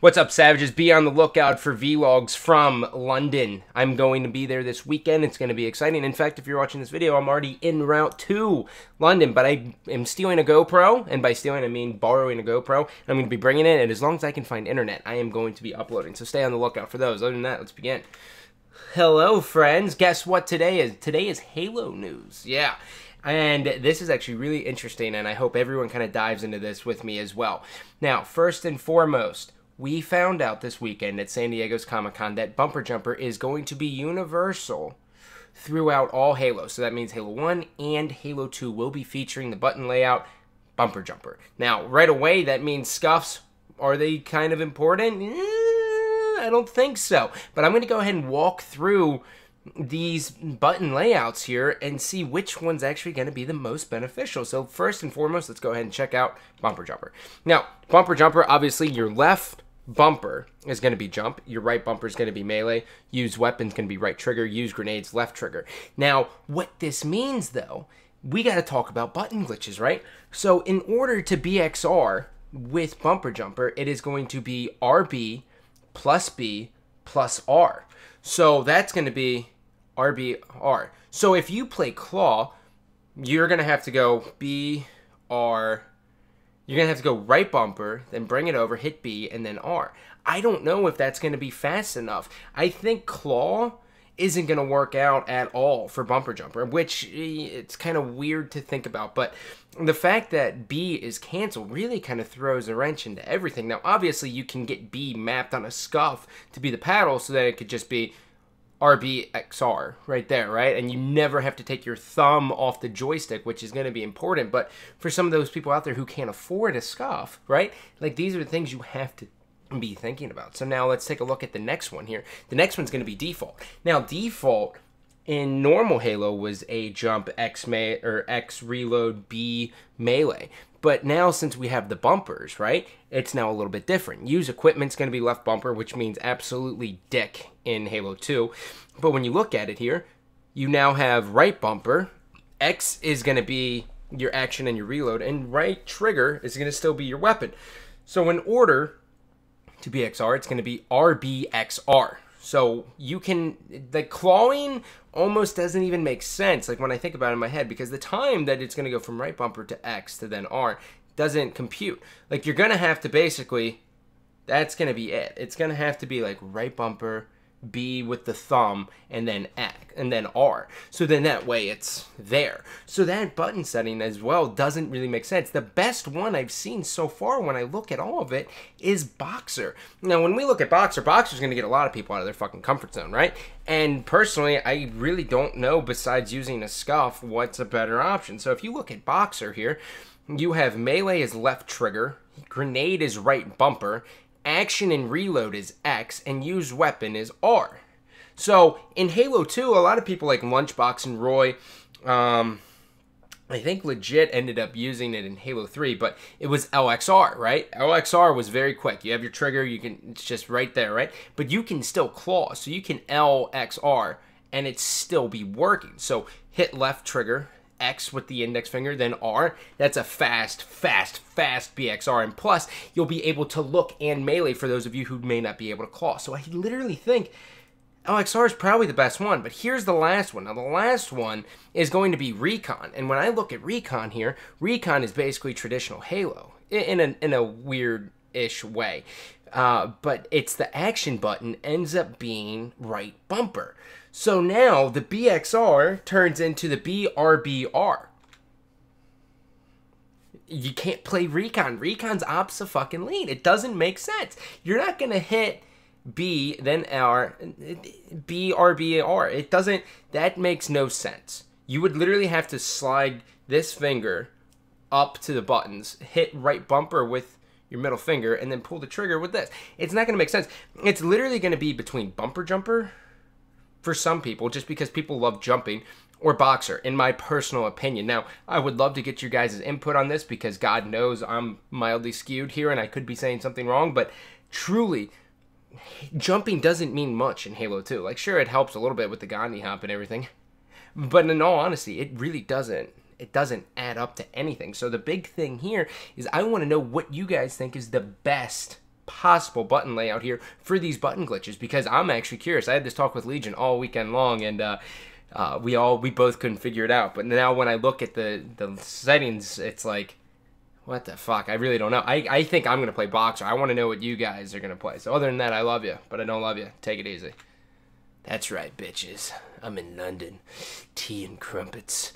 What's up, Savages? Be on the lookout for vlogs from London. I'm going to be there this weekend. It's going to be exciting. In fact, if you're watching this video, I'm already en route to London, but I am stealing a GoPro, and by stealing, I mean borrowing a GoPro. I'm going to be bringing it, and as long as I can find internet, I am going to be uploading, so stay on the lookout for those. Other than that, let's begin. Hello, friends. Guess what today is? Today is Halo news. Yeah. And this is actually really interesting, and I hope everyone kind of dives into this with me as well. Now, first and foremost, we found out this weekend at San Diego's Comic-Con that Bumper Jumper is going to be universal throughout all Halo. So that means Halo 1 and Halo 2 will be featuring the button layout Bumper Jumper. Now, right away, that means scuffs. Are they kind of important? I don't think so. But I'm going to go ahead and walk through these button layouts here and see which one's actually going to be the most beneficial. So first and foremost, let's go ahead and check out Bumper Jumper. Now, Bumper Jumper, obviously your left bumper is going to be jump, your right bumper is going to be melee, use weapons going to be right trigger, use grenades left trigger. Now, what this means though, we got to talk about button glitches, right? So in order to BXR with Bumper Jumper, it is going to be RB plus B plus R. So that's going to be RBR. So if you play Claw, you're going to have to go BR. You're going to have to go right bumper, then bring it over, hit B, and then R. I don't know if that's going to be fast enough. I think Claw isn't going to work out at all for Bumper Jumper, which it's kind of weird to think about. But the fact that B is canceled really kind of throws a wrench into everything. Now, obviously, you can get B mapped on a scuff to be the paddle so that it could just be RBXR right there, right? And you never have to take your thumb off the joystick, which is going to be important. But for some of those people out there who can't afford a scuff, right? Like, these are the things you have to be thinking about. So now let's take a look at the next one here. The next one's going to be default. Now, default in normal Halo was a jump X reload B melee. But now, since we have the bumpers, right, it's now a little bit different. Use equipment's going to be left bumper, which means absolutely dick in Halo 2. But when you look at it here, you now have right bumper. X is going to be your action and your reload, and right trigger is going to still be your weapon. So in order to be XR, it's going to be RBXR. So you can, the clawing almost doesn't even make sense, like when I think about it in my head, because the time that it's going to go from right bumper to X to then R doesn't compute. Like, you're going to have to basically, that's going to be it. It's going to have to be like right bumper, B with the thumb, and then X, and then R. So then that way it's there. So that button setting as well doesn't really make sense. The best one I've seen so far when I look at all of it is Boxer. Now, when we look at Boxer, Boxer's going to get a lot of people out of their fucking comfort zone, right? And personally, I really don't know, besides using a scuff, what's a better option. So if you look at Boxer here, you have melee is left trigger, grenade is right bumper, action and reload is X, and use weapon is R. So in Halo 2, a lot of people like Lunchbox and Roy, I think legit ended up using it in Halo 3, but it was LXR, right? LXR was very quick. You have your trigger, it's just right there, right? But you can still claw, so you can LXR and it still be working. So hit left trigger, X with the index finger, then R. That's a fast BXR. And plus, you'll be able to look and melee for those of you who may not be able to claw. So I literally think LXR is probably the best one. But here's the last one. Now, the last one is going to be Recon. And when I look at Recon here, Recon is basically traditional Halo in a weird-ish way. But it's the action button ends up being right bumper. So now the BXR turns into the BRBR. You can't play Recon. Recon's obso-fucking-lete. It doesn't make sense. You're not going to hit B, then R, BRBR. It doesn't, that makes no sense. You would literally have to slide this finger up to the buttons, hit right bumper with your middle finger, and then pull the trigger with this. It's not going to make sense. It's literally going to be between Bumper Jumper for some people, just because people love jumping, or Boxer, in my personal opinion. Now, I would love to get your guys' input on this, because God knows I'm mildly skewed here, and I could be saying something wrong, but truly, jumping doesn't mean much in Halo 2. Like, sure, it helps a little bit with the Gandhi hop and everything, but in all honesty, it really doesn't. It doesn't add up to anything. So the big thing here is I want to know what you guys think is the best possible button layout here for these button glitches, because I'm actually curious. I had this talk with Legion all weekend long, and we both couldn't figure it out. But now when I look at the settings, it's like, what the fuck? I really don't know. I think I'm gonna play Boxer. I want to know what you guys are gonna play. So other than that, I love you, but I don't love you. Take it easy. That's right, bitches. I'm in London. Tea and crumpets.